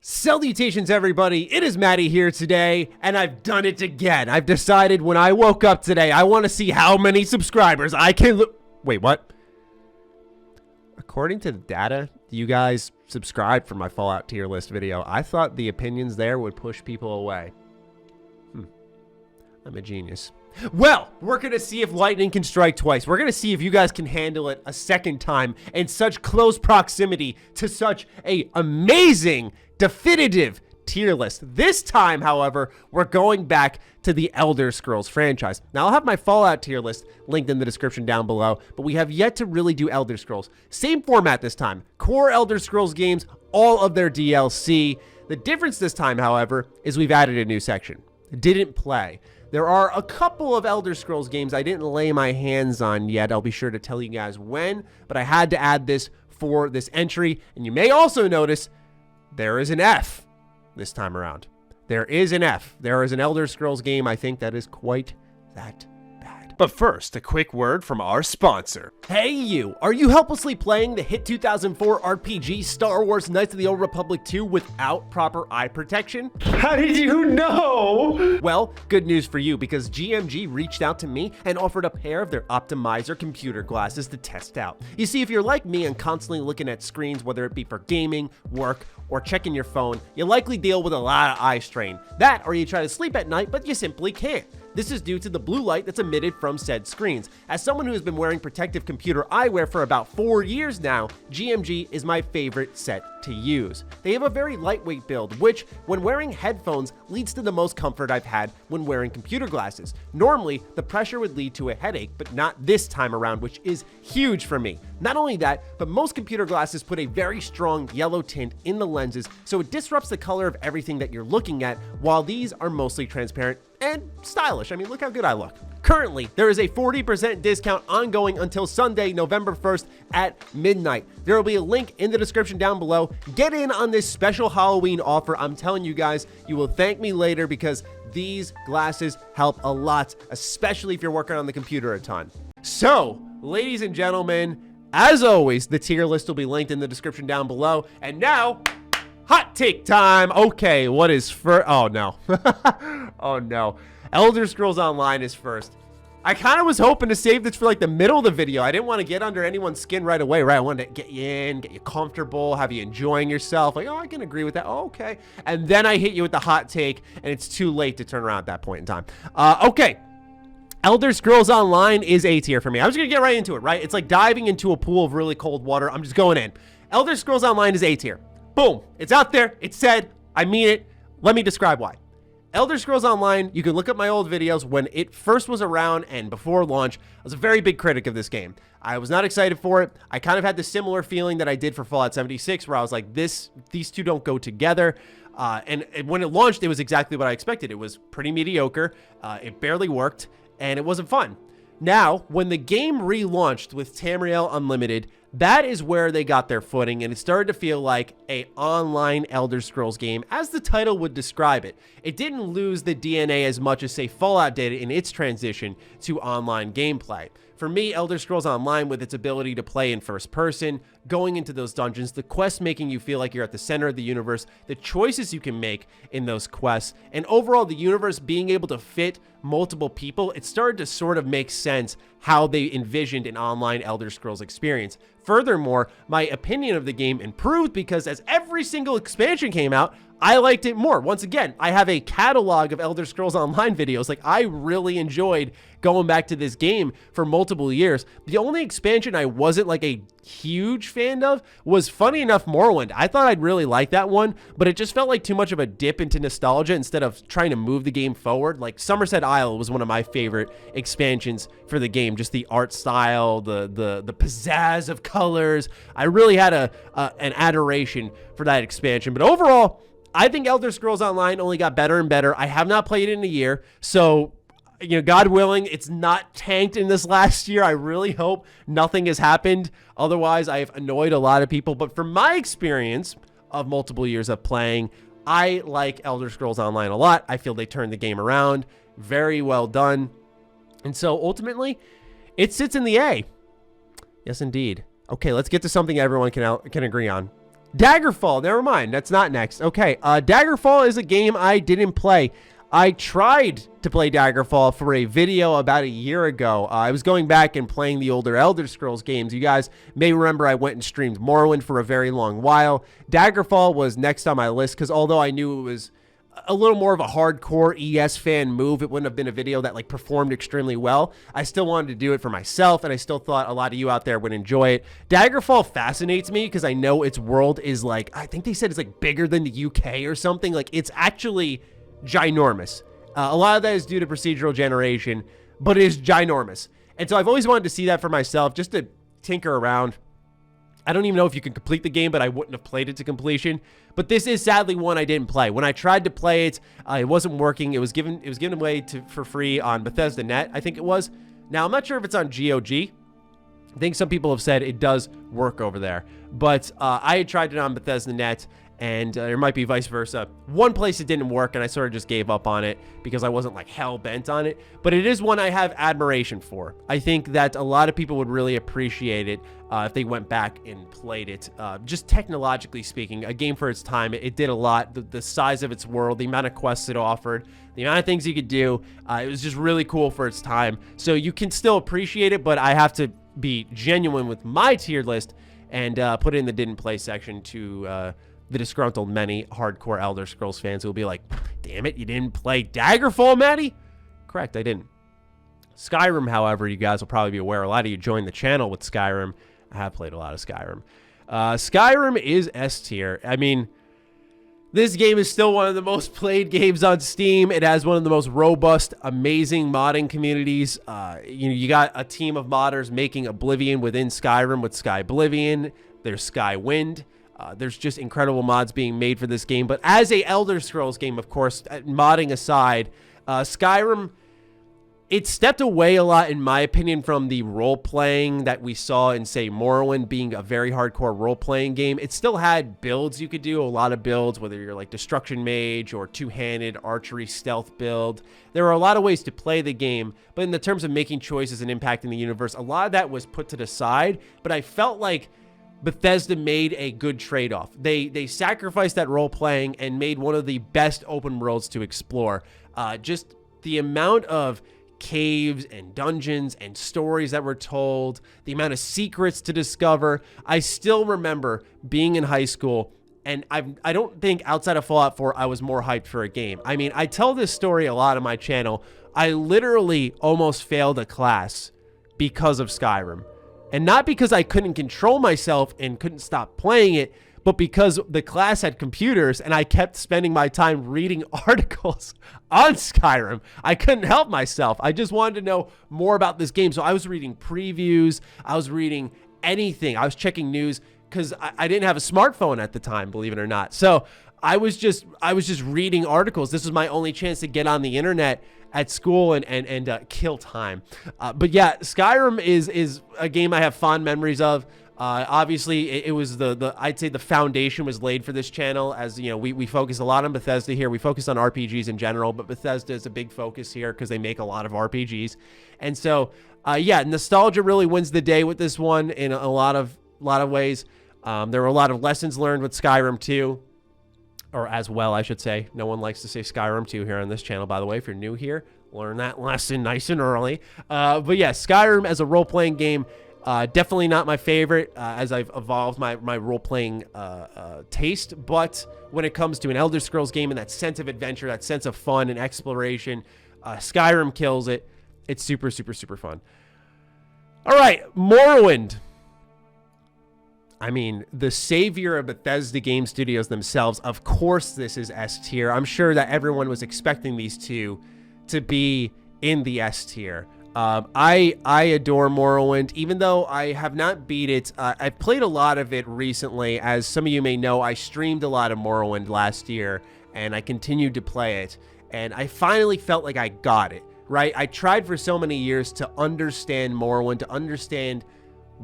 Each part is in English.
Salutations everybody, it is Matty here today, and I've done it again. I've decided when I woke up today, I want to see how many subscribers I can Wait, what? According to the data, you guys subscribed for my Fallout tier list video. I thought the opinions there would push people away. I'm a genius. Well, we're going to see if lightning can strike twice. We're going to see if you guys can handle it a second time in such close proximity to such a amazing, definitive tier list. This time, however, we're going back to the Elder Scrolls franchise. Now, I'll have my Fallout tier list linked in the description down below, but we have yet to really do Elder Scrolls. Same format this time. Core Elder Scrolls games, all of their DLC. The difference this time, however, is we've added a new section. Didn't play. There are a couple of Elder Scrolls games I didn't lay my hands on yet. I'll be sure to tell you guys when, but I had to add this for this entry. And you may also notice there is an F this time around. There is an F. There is an Elder Scrolls game I think that is quite that bad. But first, a quick word from our sponsor. Hey you! Are you helplessly playing the hit 2004 RPG Star Wars Knights of the Old Republic 2 without proper eye protection? How did you know? Well, good news for you, because GMG reached out to me and offered a pair of their Optimizer computer glasses to test out. You see, if you're like me and constantly looking at screens, whether it be for gaming, work, or checking your phone, you likely deal with a lot of eye strain. That, or you try to sleep at night, but you simply can't. This is due to the blue light that's emitted from said screens. As someone who has been wearing protective computer eyewear for about 4 years now, GMG is my favorite set to use. They have a very lightweight build, which, when wearing headphones, leads to the most comfort I've had when wearing computer glasses. Normally, the pressure would lead to a headache, but not this time around, which is huge for me. Not only that, but most computer glasses put a very strong yellow tint in the lenses, so it disrupts the color of everything that you're looking at, while these are mostly transparent and stylish. I mean, look how good I look. Currently, there is a 40% discount ongoing until Sunday, November 1st at midnight. There will be a link in the description down below. Get in on this special Halloween offer. I'm telling you guys, you will thank me later, because these glasses help a lot, especially if you're working on the computer a ton. So, ladies and gentlemen, as always, the tier list will be linked in the description down below. And now, hot take time. Okay, what is first? Oh no. Oh no. Elder Scrolls Online is first. I kind of was hoping to save this for like the middle of the video. I didn't want to get under anyone's skin right away, right? I wanted to get you in, get you comfortable, have you enjoying yourself. Like, oh, I can agree with that. Oh, okay. And then I hit you with the hot take, and it's too late to turn around at that point in time. Okay. Elder Scrolls Online is A tier for me. I'm just going to get right into it, right? It's like diving into a pool of really cold water. I'm just going in. Elder Scrolls Online is A tier. Boom. It's out there. It's said. I mean it. Let me describe why. Elder Scrolls Online, you can look up my old videos when it first was around and before launch. I was a very big critic of this game. I was not excited for it. I kind of had the similar feeling that I did for Fallout 76, where I was like, these two don't go together. And when it launched, it was exactly what I expected. It was pretty mediocre. It barely worked, and it wasn't fun. Now, when the game relaunched with Tamriel Unlimited, that is where they got their footing, and it started to feel like an online Elder Scrolls game, as the title would describe it. It didn't lose the DNA as much as, say, Fallout did in its transition to online gameplay. For me, Elder Scrolls Online, with its ability to play in first person, going into those dungeons, the quests making you feel like you're at the center of the universe, the choices you can make in those quests, and overall the universe being able to fit multiple people, it started to sort of make sense how they envisioned an online Elder Scrolls experience. Furthermore, my opinion of the game improved, because as every single expansion came out, I liked it more. Once again, I have a catalog of Elder Scrolls Online videos. Like, I really enjoyed going back to this game for multiple years. The only expansion I wasn't like a huge fan of was, funny enough, Morrowind. I thought I'd really like that one, but it just felt like too much of a dip into nostalgia instead of trying to move the game forward. Like, Somerset Isle was one of my favorite expansions for the game. Just the art style, the pizzazz of colors. I really had an adoration for that expansion. But overall, I think Elder Scrolls Online only got better and better. I have not played it in a year, so, you know, God willing, it's not tanked in this last year. I really hope nothing has happened. Otherwise, I've annoyed a lot of people. But from my experience of multiple years of playing, I like Elder Scrolls Online a lot. I feel they turned the game around. Very well done. And so, ultimately, it sits in the A. Yes, indeed. Okay, let's get to something everyone can agree on. Daggerfall, never mind. That's not next. Okay, Daggerfall is a game I didn't play. I tried to play Daggerfall for a video about a year ago. I was going back and playing the older Elder Scrolls games. You guys may remember I went and streamed Morrowind for a very long while. Daggerfall was next on my list because although I knew it was a little more of a hardcore ES fan move, it wouldn't have been a video that like performed extremely well. I still wanted to do it for myself, and I still thought a lot of you out there would enjoy it. Daggerfall fascinates me because I know its world is like, I think they said it's like bigger than the UK or something. Like it's actually ginormous. A lot of that is due to procedural generation, but it is ginormous. And so I've always wanted to see that for myself, just to tinker around. I don't even know if you can complete the game, but I wouldn't have played it to completion. But this is sadly one I didn't play. When I tried to play it, it wasn't working. It was given away for free on Bethesda Net, I think it was. Now, I'm not sure if it's on GOG. I think some people have said it does work over there. But I had tried it on Bethesda Net, and there might be vice versa. One place it didn't work, and I sort of just gave up on it because I wasn't like hell-bent on it. But it is one I have admiration for. I think that a lot of people would really appreciate it if they went back and played it. Just technologically speaking, a game for its time, it did a lot. The size of its world, the amount of quests it offered, the amount of things you could do, it was just really cool for its time. So you can still appreciate it, but I have to be genuine with my tier list and put it in the didn't play section to the disgruntled many hardcore Elder Scrolls fans who will be like, damn it, you didn't play Daggerfall, Matty? Correct, I didn't. Skyrim, however, you guys will probably be aware, a lot of you joined the channel with Skyrim. I have played a lot of Skyrim. Skyrim is S tier. I mean, this game is still one of the most played games on Steam. It has one of the most robust, amazing modding communities. You got a team of modders making Oblivion within Skyrim with Skyblivion. There's Skywind. There's just incredible mods being made for this game. But as a Elder Scrolls game, of course, modding aside, Skyrim, it stepped away a lot, in my opinion, from the role-playing that we saw in, say, Morrowind being a very hardcore role-playing game. It still had builds you could do, a lot of builds, whether you're like Destruction Mage or two-handed archery stealth build. There are a lot of ways to play the game, but in the terms of making choices and impacting the universe, a lot of that was put to the side, but I felt like Bethesda made a good trade-off. They sacrificed that role-playing and made one of the best open worlds to explore. Just the amount of caves and dungeons and stories that were told, the amount of secrets to discover. I still remember being in high school, and I don't think outside of Fallout 4 I was more hyped for a game. I mean, I tell this story a lot on my channel. I literally almost failed a class because of Skyrim. And not because I couldn't control myself and couldn't stop playing it, but because the class had computers and I kept spending my time reading articles on Skyrim. I couldn't help myself. I just wanted to know more about this game. So I was reading previews. I was reading anything. I was checking news because I didn't have a smartphone at the time, believe it or not. So I was just reading articles. This was my only chance to get on the internet at school and kill time. But yeah, Skyrim is a game I have fond memories of. Obviously, it was I'd say the foundation was laid for this channel. As you know, we focus a lot on Bethesda here. We focus on RPGs in general, but Bethesda is a big focus here because they make a lot of RPGs. And so, yeah, nostalgia really wins the day with this one in a lot of ways. There were a lot of lessons learned with Skyrim 2. Or as well, I should say. No one likes to say Skyrim 2 here on this channel, by the way. If you're new here, learn that lesson nice and early. But yeah, Skyrim as a role-playing game, definitely not my favorite as I've evolved my role-playing taste. But when it comes to an Elder Scrolls game and that sense of adventure, that sense of fun and exploration, Skyrim kills it. It's super, super, super fun. All right, Morrowind. I mean, the savior of Bethesda Game Studios themselves. Of course, this is S tier. I'm sure that everyone was expecting these two to be in the S tier. I adore Morrowind, even though I have not beat it. I've played a lot of it recently. As some of you may know, I streamed a lot of Morrowind last year, and I continued to play it. And I finally felt like I got it, right? I tried for so many years to understand Morrowind, to understand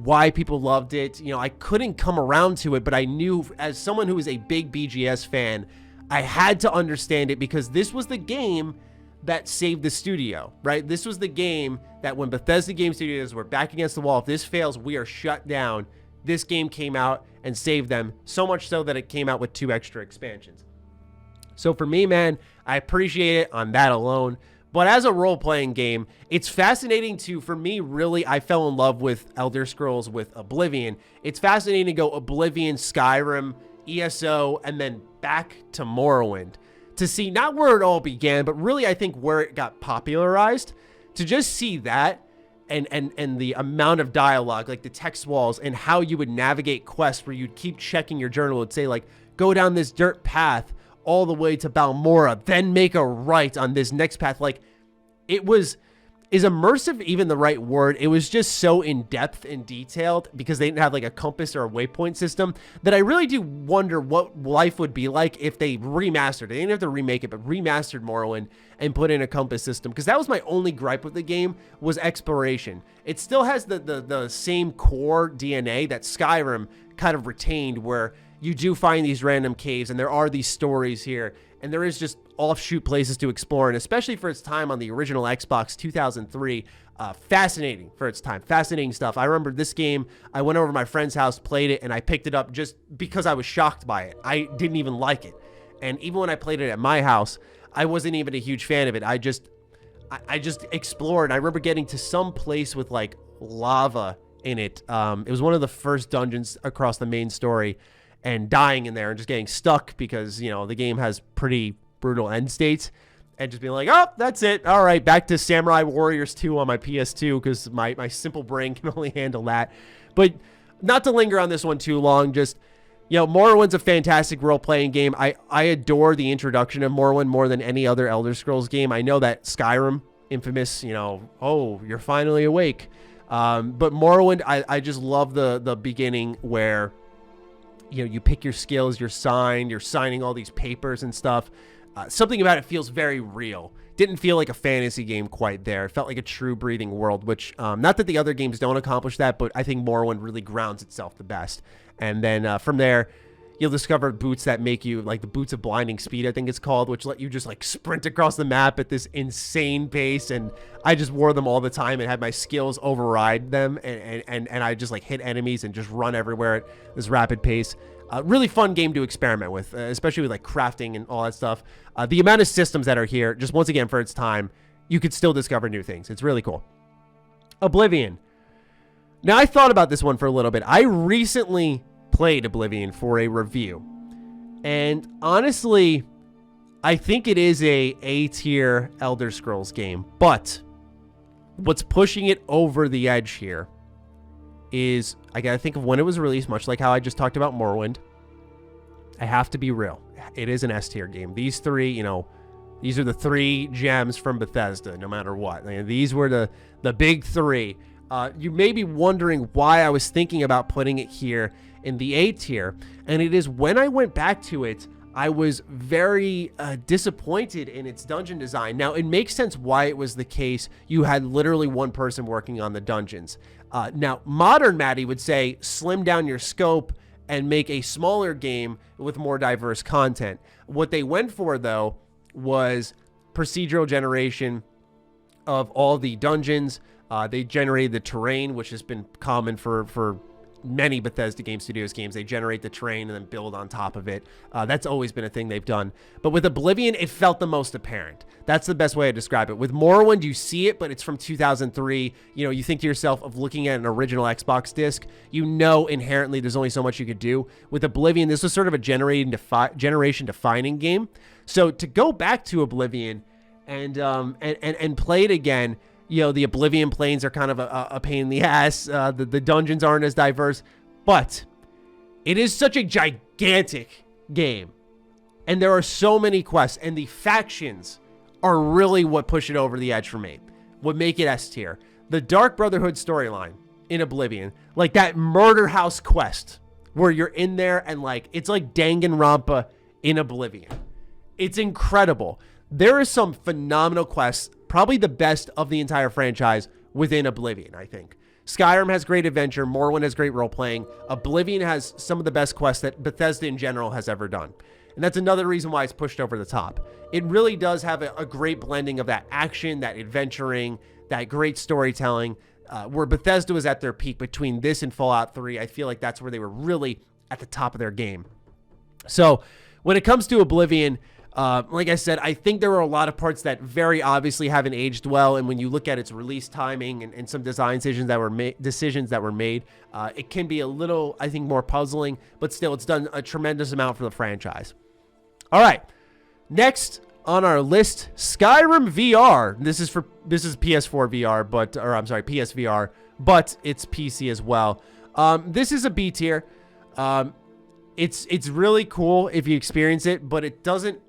why people loved it. You know, I couldn't come around to it, but I knew as someone who was a big BGS fan, I had to understand it because this was the game that saved the studio, right? This was the game that when Bethesda Game Studios were back against the wall, if this fails, we are shut down. this game came out and saved them, so much so that it came out with 2 extra expansions. So for me, man, I appreciate it on that alone. But as a role-playing game, it's fascinating to, for me, really, I fell in love with Elder Scrolls with Oblivion. It's fascinating to go Oblivion, Skyrim, ESO, and then back to Morrowind to see not where it all began, but really I think where it got popularized. To just see that and the amount of dialogue, like the text walls, and how you would navigate quests where you'd keep checking your journal. It'd say, like, go down this dirt path all the way to Balmora, then make a right on this next path. Like, is immersive even the right word? It was just so in-depth and detailed because they didn't have like a compass or a waypoint system that I really do wonder what life would be like if they remastered. They didn't have to remake it, but remastered Morrowind and put in a compass system, because that was my only gripe with the game, was exploration. It still has the same core DNA that Skyrim kind of retained, where you do find these random caves and there are these stories here, and there is just offshoot places to explore, and especially for its time on the original Xbox 2003, fascinating for its time, fascinating stuff. I remember this game, I went over to my friend's house, played it, and I picked it up just because I was shocked by it. I didn't even like it, and even when I played it at my house, I wasn't even a huge fan of it. I just explored. I remember getting to some place with like lava in it. It was one of the first dungeons across the main story, and dying in there and just getting stuck because, you know, the game has pretty brutal end states, and just being like, oh, that's it. All right, back to Samurai Warriors 2 on my PS2 because my simple brain can only handle that. But not to linger on this one too long, just, you know, Morrowind's a fantastic role-playing game. I adore the introduction of Morrowind more than any other Elder Scrolls game. I know that Skyrim, infamous, you know, oh, you're finally awake. But Morrowind, I just love the beginning where, you know, you pick your skills, you're signing all these papers and stuff. Something about it feels very real. Didn't feel like a fantasy game quite there. It felt like a true breathing world, which, not that the other games don't accomplish that, but I think Morrowind really grounds itself the best. And then from there, you'll discover boots that make you, like the boots of blinding speed, I think it's called, which let you just like sprint across the map at this insane pace. And I just wore them all the time and had my skills override them. And I just like hit enemies and just run everywhere at this rapid pace. Really fun game to experiment with, especially with like crafting and all that stuff. The amount of systems that are here, just once again for its time, you could still discover new things. It's really cool. Oblivion. Now, I thought about this one for a little bit. I recently played Oblivion for a review, and honestly, I think it is a A-tier Elder Scrolls game, but what's pushing it over the edge here is, I gotta think of when it was released, much like how I just talked about Morrowind. I have to be real. It is an S-tier game. These three, you know, these are the 3 gems from Bethesda, no matter what. I mean, these were the big 3. You may be wondering why I was thinking about putting it here in the A tier, and it is when I went back to it, I was very disappointed in its dungeon design. Now, it makes sense why it was the case. You had literally one person working on the dungeons. Now, modern Matty would say slim down your scope and make a smaller game with more diverse content. What they went for, though, was procedural generation of all the dungeons. They generated the terrain, which has been common for many Bethesda Game Studios games. They generate the terrain and then build on top of it. That's always been a thing they've done. But with Oblivion, it felt the most apparent. That's the best way to describe it. With Morrowind, you see it, but it's from 2003. You know, you think to yourself of looking at an original Xbox disc, you know inherently there's only so much you could do. With Oblivion, this was sort of a generation-defining game. So to go back to Oblivion and play it again, you know, the Oblivion planes are kind of a pain in the ass. The dungeons aren't as diverse, but it is such a gigantic game. And there are so many quests, and the factions are really what push it over the edge for me, what make it S tier. The Dark Brotherhood storyline in Oblivion, like that murder house quest where you're in there and like, it's like Danganronpa in Oblivion. It's incredible. There are some phenomenal quests, probably the best of the entire franchise within Oblivion, I think. Skyrim has great adventure. Morrowind has great role-playing. Oblivion has some of the best quests that Bethesda in general has ever done. And that's another reason why it's pushed over the top. It really does have a great blending of that action, that adventuring, that great storytelling, where Bethesda was at their peak between this and Fallout 3. I feel like that's where they were really at the top of their game. So when it comes to Oblivion, like I said, I think there were a lot of parts that very obviously haven't aged well. And when you look at its release timing and some design decisions that were made, it can be a little, I think, more puzzling. But still, it's done a tremendous amount for the franchise. All right, next on our list, Skyrim VR. This is PS4 VR, I'm sorry, PSVR, but it's PC as well. This is a B tier. It's really cool if you experience it, but it doesn't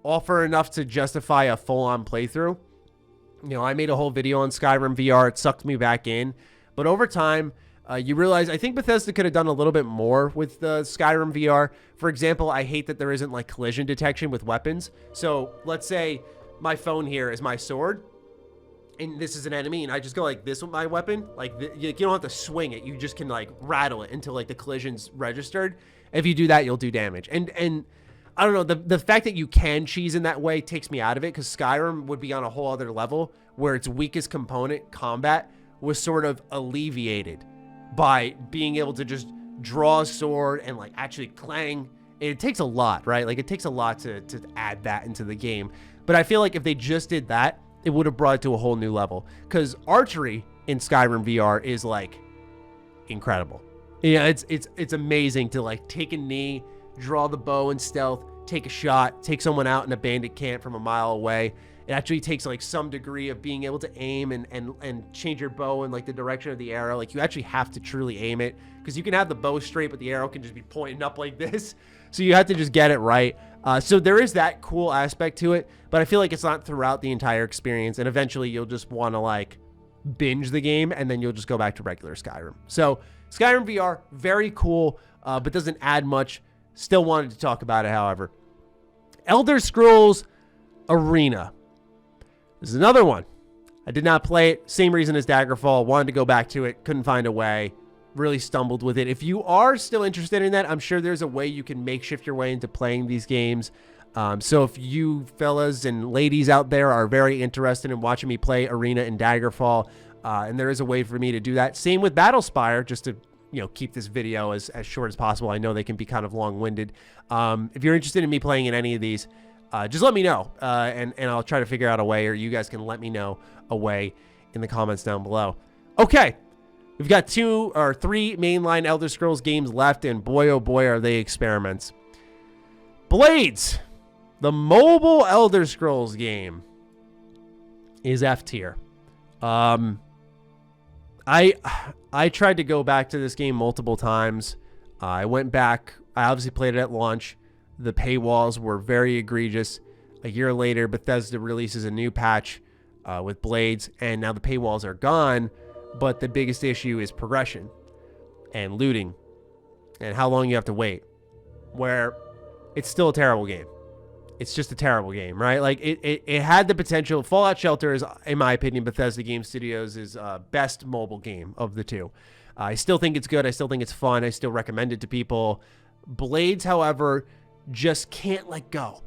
offer enough to justify a full-on playthrough. You know, I made a whole video on Skyrim VR. It sucked me back in, but over time, you realize I think Bethesda could have done a little bit more with the Skyrim VR. For example, I hate that there isn't like collision detection with weapons. So let's say my phone here is my sword, and this is an enemy, and I just go like this with my weapon. Like you don't have to swing it. You just can like rattle it until like the collision's registered. If you do that, you'll do damage. And I don't know, the fact that you can cheese in that way takes me out of it, because Skyrim would be on a whole other level where its weakest component, combat, was sort of alleviated by being able to just draw a sword and like actually clang. It takes a lot, right? Like it takes a lot to add that into the game. But I feel like if they just did that, it would have brought it to a whole new level, because archery in Skyrim VR is like incredible. Yeah, it's amazing to like take a knee, draw the bow in stealth, take a shot, take someone out in a bandit camp from a mile away. It actually takes like some degree of being able to aim and change your bow in like the direction of the arrow. Like you actually have to truly aim it, because you can have the bow straight, but the arrow can just be pointing up like this. So you have to just get it right. So there is that cool aspect to it, but I feel like it's not throughout the entire experience. And eventually you'll just want to like binge the game, and then you'll just go back to regular Skyrim. So Skyrim VR, very cool, but doesn't add much. Still wanted to talk about it, however. Elder Scrolls Arena. This is another one. I did not play it. Same reason as Daggerfall. Wanted to go back to it. Couldn't find a way. Really stumbled with it. If you are still interested in that, I'm sure there's a way you can makeshift your way into playing these games. So if you fellas and ladies out there are very interested in watching me play Arena and Daggerfall, and there is a way for me to do that. Same with Battlespire, just to keep this video as short as possible. I know they can be kind of long-winded. If you're interested in me playing in any of these, just let me know, and I'll try to figure out a way, or you guys can let me know a way in the comments down below. Okay, we've got 2 or 3 mainline Elder Scrolls games left, and boy, oh boy, are they experiments. Blades, the mobile Elder Scrolls game, is F tier. I tried to go back to this game multiple times. I went back. I obviously played it at launch. The paywalls were very egregious. A year later, Bethesda releases a new patch with Blades, and now the paywalls are gone. But the biggest issue is progression and looting and how long you have to wait, where it's still a terrible game. It's just a terrible game, right? Like it had the potential. Fallout Shelter is, in my opinion, Bethesda Game Studios' best mobile game of the 2. I still think it's good. I still think it's fun. I still recommend it to people. Blades, however, just can't let go.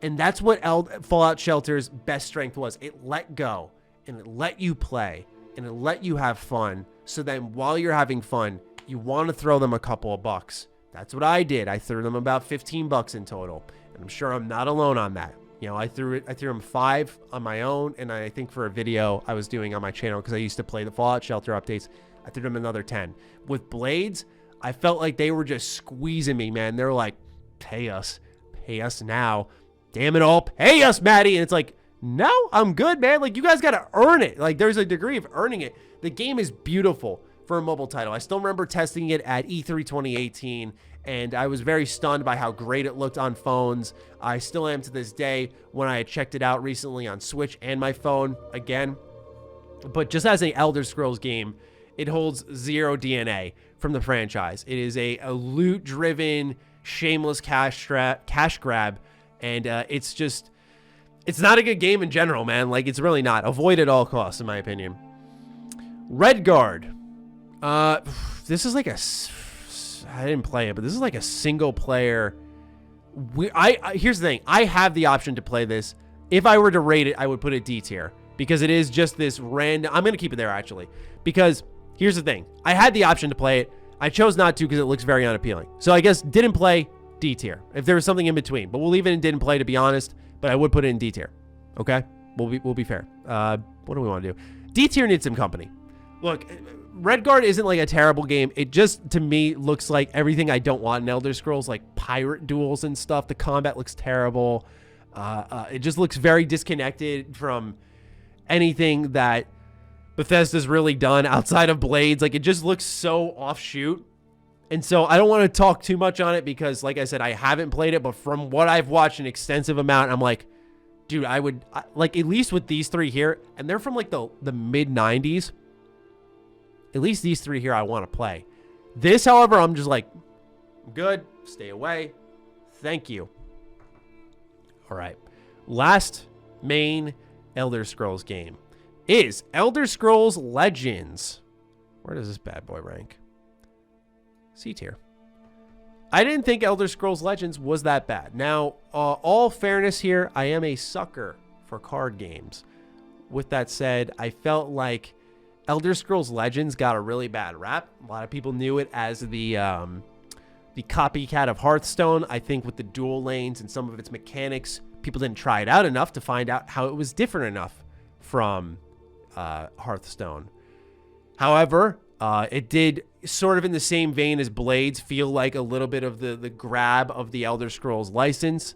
And that's what Fallout Shelter's best strength was. It let go, and it let you play, and it let you have fun. So then while you're having fun, you want to throw them a couple of bucks. That's what I did. I threw them about 15 bucks in total. And I'm sure I'm not alone on that. I threw them 5 on my own, and I think for a video I was doing on my channel, because I used to play the Fallout Shelter updates, I threw them another 10. With Blades, I felt like they were just squeezing me, man. They were like, pay us now. Damn it all, pay us, Matty. And it's like, no, I'm good, man. Like, you guys got to earn it. Like, there's a degree of earning it. The game is beautiful for a mobile title. I still remember testing it at E3 2018, and I was very stunned by how great it looked on phones. I still am to this day when I checked it out recently on Switch and my phone again. But just as an Elder Scrolls game, it holds zero DNA from the franchise. It is a loot-driven, shameless cash grab, and it's not a good game in general, man. Like, it's really not. Avoid at all costs, in my opinion. Redguard. This is like I didn't play it, but this is like a single player. Here's the thing. I have the option to play this. If I were to rate it, I would put it D tier. because it is just this random. I'm going to keep it there, actually, because here's the thing. I had the option to play it. I chose not to because it looks very unappealing. So I guess didn't play, D tier. If there was something in between. But we'll leave it in didn't play, to be honest. But I would put it in D tier. Okay? We'll be fair. What do we want to do? D tier needs some company. Look, Redguard isn't like a terrible game. It just, to me, looks like everything I don't want in Elder Scrolls, like pirate duels and stuff. The combat looks terrible. It just looks very disconnected from anything that Bethesda's really done outside of Blades. Like, it just looks so offshoot. And so I don't want to talk too much on it because, like I said, I haven't played it. But from what I've watched an extensive amount, I'm like, dude, like, at least with these three here, and they're from like the mid-90s. At least these three here I want to play. This, however, I'm just like, good. Stay away. Thank you. All right. Last main Elder Scrolls game is Elder Scrolls Legends. Where does this bad boy rank? C tier. I didn't think Elder Scrolls Legends was that bad. Now, all fairness here, I am a sucker for card games. With that said, I felt like Elder Scrolls Legends got a really bad rap. A lot of people knew it as the copycat of Hearthstone. I think with the dual lanes and some of its mechanics, people didn't try it out enough to find out how it was different enough from Hearthstone. However, it did, sort of in the same vein as Blades, feel like a little bit of the grab of the Elder Scrolls license.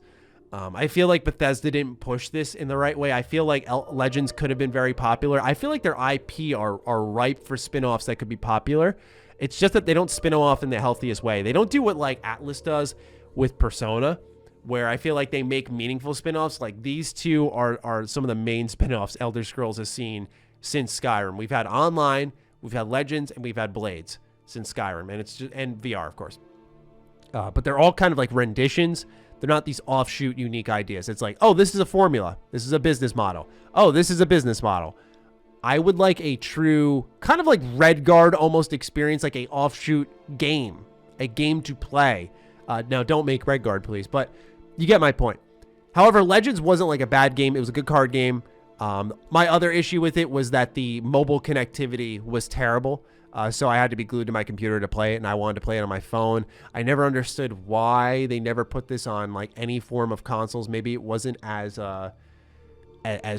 I feel like Bethesda didn't push this in the right way. I feel like Legends could have been very popular. I feel like their IP are ripe for spin-offs that could be popular. It's just that they don't spin off in the healthiest way. They don't do what like Atlas does with Persona, where I feel like they make meaningful spin-offs. Like these two are some of the main spin-offs Elder Scrolls has seen since Skyrim. We've had Online, we've had Legends, and we've had Blades since Skyrim, and it's just, and VR, of course. But they're all kind of like renditions. They're not these offshoot unique ideas. It's like, oh, this is a formula. This is a business model. Oh, this is a business model. I would like a true, kind of like Redguard almost experience, like a offshoot game, a game to play. Now, don't make Redguard, please, but you get my point. However, Legends wasn't like a bad game. It was a good card game. My other issue with it was that the mobile connectivity was terrible. So I had to be glued to my computer to play it, and I wanted to play it on my phone. I never understood why they never put this on like any form of consoles. Maybe it wasn't as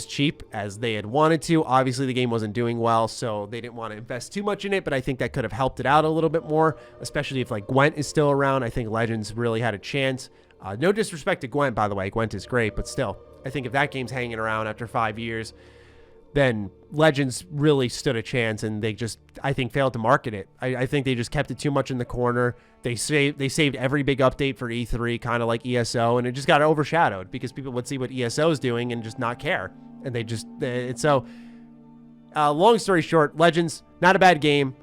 cheap as they had wanted to. Obviously, the game wasn't doing well, so they didn't want to invest too much in it, but I think that could have helped it out a little bit more, especially if like Gwent is still around. I think Legends really had a chance. No disrespect to Gwent, by the way. Gwent is great, but still, I think if that game's hanging around after 5 years, then Legends really stood a chance, and they just, I think, failed to market it. I think they just kept it too much in the corner. They saved every big update for E3, kind of like ESO, and it just got overshadowed because people would see what ESO is doing and just not care. And they just, long story short, Legends, not a bad game,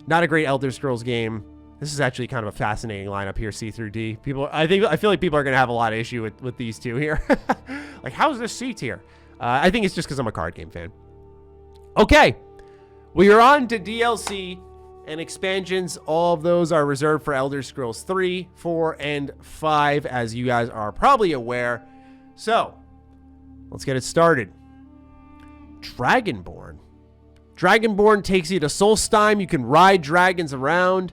not a great Elder Scrolls game. This is actually kind of a fascinating lineup here, C through D. I feel like people are going to have a lot of issue with these two here. Like, how's this C tier? I think it's just because I'm a card game fan. Okay, we are on to DLC and expansions. All of those are reserved for Elder Scrolls 3, 4, and 5, as you guys are probably aware. So, let's get it started. Dragonborn. Dragonborn takes you to Solstheim. You can ride dragons around.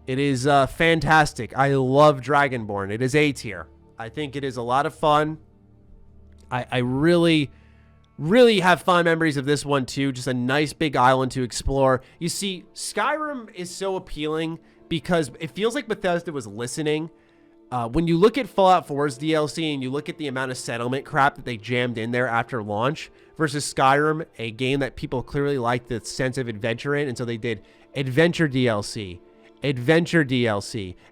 It is fantastic. I love Dragonborn. It is A tier. I think it is a lot of fun. I really have fond memories of this one too. Just a nice big island to explore. You see, Skyrim is so appealing because it feels like Bethesda was listening. When you look at Fallout 4's DLC and you look at the amount of settlement crap that they jammed in there after launch versus Skyrim, a game that people clearly liked the sense of adventure in, and so they did Adventure DLC,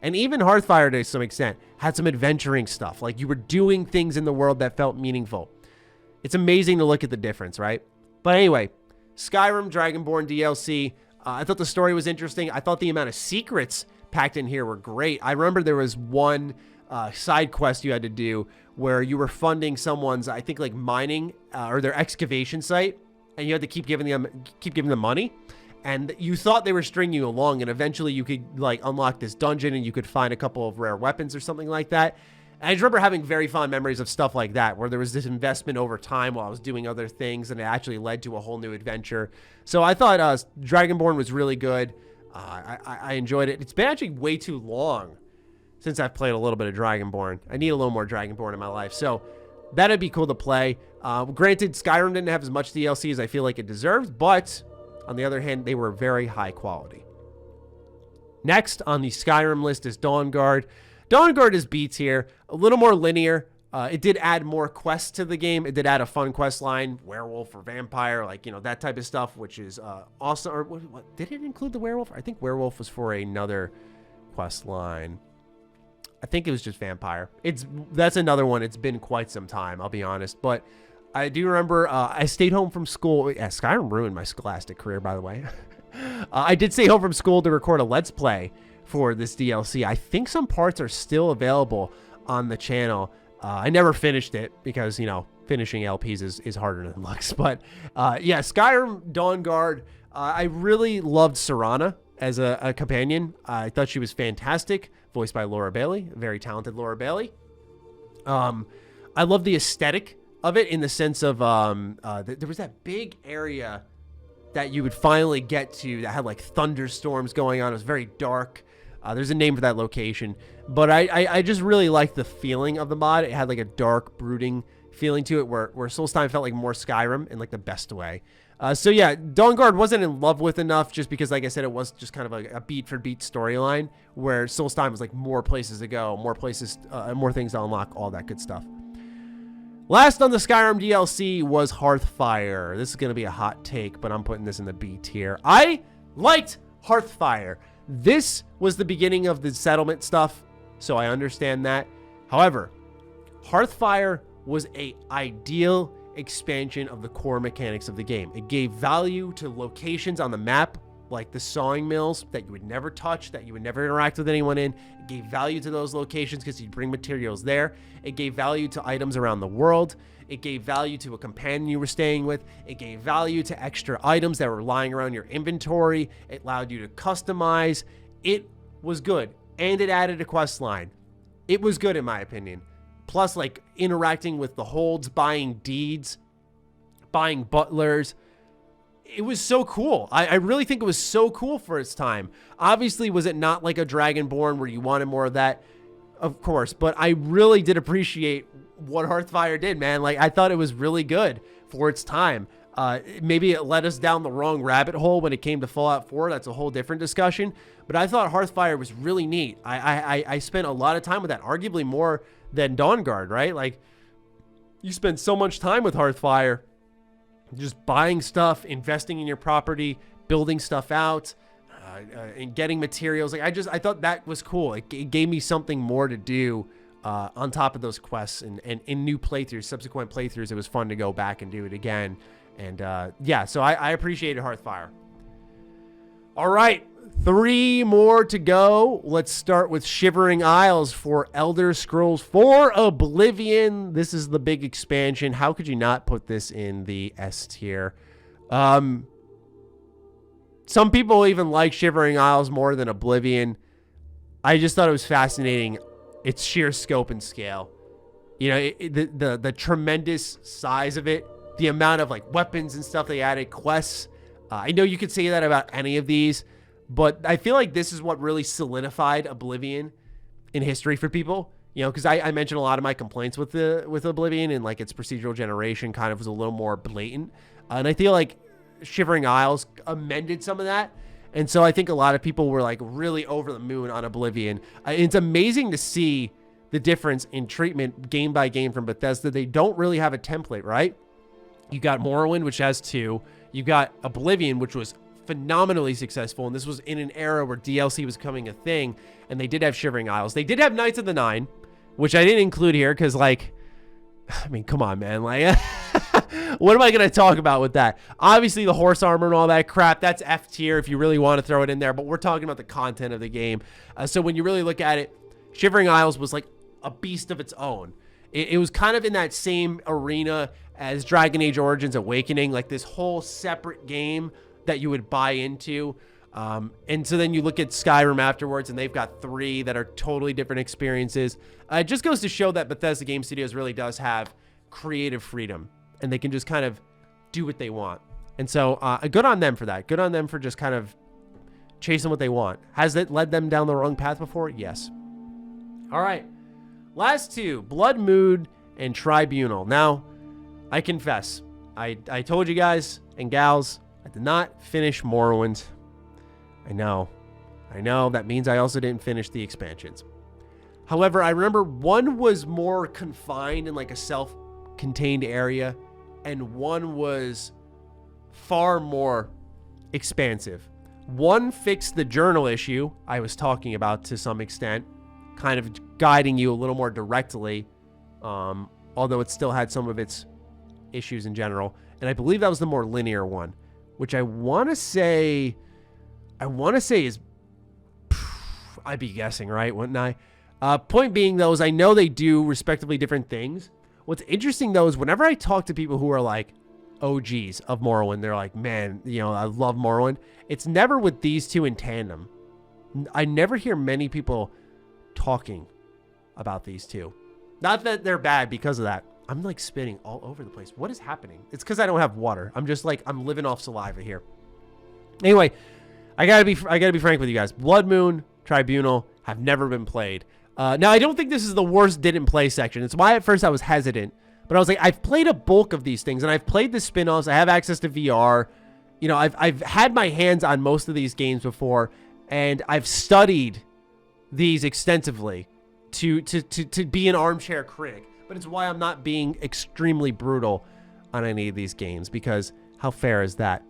and even Hearthfire to some extent had some adventuring stuff. Like you were doing things in the world that felt meaningful. It's amazing to look at the difference, right? But anyway, Skyrim Dragonborn DLC. I thought the story was interesting. I thought the amount of secrets packed in here were great. I remember there was one side quest you had to do where you were funding someone's, I think like mining or their excavation site, and you had to keep giving them money. And you thought they were stringing you along, and eventually you could like unlock this dungeon and you could find a couple of rare weapons or something like that. And I just remember having very fond memories of stuff like that, where there was this investment over time while I was doing other things, and it actually led to a whole new adventure. So I thought Dragonborn was really good. I enjoyed it. It's been actually way too long since I've played a little bit of Dragonborn. I need a little more Dragonborn in my life. So that'd be cool to play. Granted, Skyrim didn't have as much DLC as I feel like it deserved, but on the other hand, they were very high quality. Next on the Skyrim list is Dawnguard. Dawnguard is B tier, a little more linear. It did add more quests to the game. It did add a fun quest line, werewolf or vampire, like, you know, that type of stuff, which is awesome. Or what, did it include the werewolf? I think werewolf was for another quest line. I think it was just vampire. That's another one. It's been quite some time, I'll be honest. But I do remember I stayed home from school. Yeah, Skyrim ruined my scholastic career, by the way. I did stay home from school to record a Let's Play for this DLC. I think some parts are still available on the channel. I never finished it because, you know, finishing LPs is harder than looks. But yeah, Skyrim Dawnguard. I really loved Serana as a companion. I thought she was fantastic, voiced by Laura Bailey, very talented Laura Bailey. I love the aesthetic of it in the sense of there was that big area that you would finally get to that had like thunderstorms going on. It was very dark. There's a name for that location, but I just really liked the feeling of the mod. It had like a dark, brooding feeling to it, where Solstheim felt like more Skyrim in like the best way. So yeah, Dawnguard wasn't in love with enough, just because, like I said, it was just kind of a beat for beat storyline, where Solstheim was like more places to go, more places, more things to unlock, all that good stuff. Last on the Skyrim DLC was Hearthfire. This is going to be a hot take, but I'm putting this in the B tier. I liked Hearthfire. This was the beginning of the settlement stuff, so I understand that. However, Hearthfire was an ideal expansion of the core mechanics of the game. It gave value to locations on the map, like the sawing mills that you would never touch, that you would never interact with anyone in. It gave value to those locations because you'd bring materials there. It gave value to items around the world. It gave value to a companion you were staying with. It gave value to extra items that were lying around your inventory. It allowed you to customize. It was good, and it added a quest line. It was good in my opinion. Plus, like, interacting with the holds, buying deeds, buying butlers. It was so cool. I really think it was so cool for its time. Obviously, was it not like a Dragonborn where you wanted more of that? Of course, but I really did appreciate what Hearthfire did, man. Like, I thought it was really good for its time. Maybe it led us down the wrong rabbit hole when it came to Fallout 4. That's a whole different discussion. But I thought Hearthfire was really neat. I spent a lot of time with that, arguably more than Dawnguard, right? Like, you spend so much time with Hearthfire, just buying stuff, investing in your property, building stuff out, and getting materials. Like, I thought that was cool. It gave me something more to do on top of those quests, and in new playthroughs, subsequent playthroughs. It was fun to go back and do it again. And yeah, so I appreciated Hearthfire. All right, 3 more to go. Let's start with Shivering Isles for Elder Scrolls 4 Oblivion. This is the big expansion. How could you not put this in the S tier? Some people even like Shivering Isles more than Oblivion. I just thought it was fascinating, its sheer scope and scale. You know, the tremendous size of it, the amount of like weapons and stuff they added, quests. I know you could say that about any of these, but I feel like this is what really solidified Oblivion in history for people. You know, because I mentioned a lot of my complaints with Oblivion, and like its procedural generation kind of was a little more blatant. And I feel like Shivering Isles amended some of that. And so I think a lot of people were like really over the moon on Oblivion. It's amazing to see the difference in treatment game by game from Bethesda. They don't really have a template, right? You got Morrowind, which has 2. You got Oblivion, which was phenomenally successful, and this was in an era where DLC was becoming a thing, and they did have Shivering Isles. They did have Knights of the Nine, which I didn't include here because, like, I mean, come on, man. Like, what am I going to talk about with that? Obviously, the horse armor and all that crap, that's F tier if you really want to throw it in there, but we're talking about the content of the game. So when you really look at it, Shivering Isles was like a beast of its own. It was kind of in that same arena as Dragon Age Origins Awakening, like this whole separate game that you would buy into. And so then you look at Skyrim afterwards, and they've got 3 that are totally different experiences. It just goes to show that Bethesda Game Studios really does have creative freedom, and they can just kind of do what they want. And so good on them for that. Good on them for just kind of chasing what they want. Has it led them down the wrong path before? Yes. All right. Last 2, Blood Moon and Tribunal. Now, I confess, I told you guys and gals, I did not finish Morrowind. I know. That means I also didn't finish the expansions. However, I remember one was more confined in like a self-contained area, and one was far more expansive. One fixed the journal issue I was talking about to some extent, kind of guiding you a little more directly, although it still had some of its issues in general. And I believe that was the more linear one, which I want to say is, I'd be guessing, right? Wouldn't I? Point being, though, is I know they do respectively different things. What's interesting, though, is whenever I talk to people who are like OGs of Morrowind, they're like, man, I love Morrowind. It's never with these 2 in tandem. I never hear many people talking about these 2. Not that they're bad because of that. I'm like spitting all over the place. What is happening? It's because I don't have water. I'm just like, I'm living off saliva here. Anyway, I gotta be frank with you guys. Blood Moon, Tribunal have never been played. Now, I don't think this is the worst didn't play section. It's why at first I was hesitant. But I was like, I've played a bulk of these things, and I've played the spin-offs. I have access to VR. I've had my hands on most of these games before, and I've studied these extensively to be an armchair critic. But it's why I'm not being extremely brutal on any of these games, because how fair is that?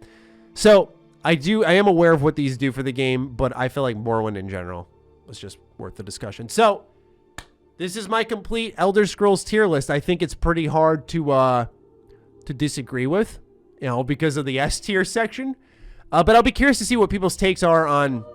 So I am aware of what these do for the game, but I feel like Morrowind in general was just worth the discussion. So this is my complete Elder Scrolls tier list. I think it's pretty hard to disagree with, because of the S tier section. But I'll be curious to see what people's takes are on,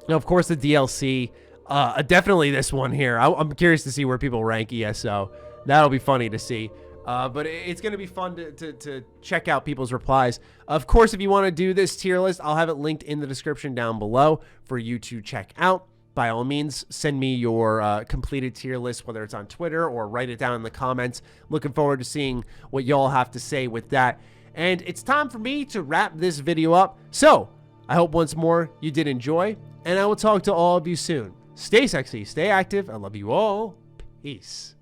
of course, the DLC. Definitely this one here. I'm curious to see where people rank ESO. That'll be funny to see. But it's going to be fun to check out people's replies. Of course, if you want to do this tier list, I'll have it linked in the description down below for you to check out. By all means, send me your completed tier list, whether it's on Twitter or write it down in the comments. Looking forward to seeing what y'all have to say with that. And it's time for me to wrap this video up. So I hope once more you did enjoy, and I will talk to all of you soon. Stay sexy, stay active. I love you all. Peace.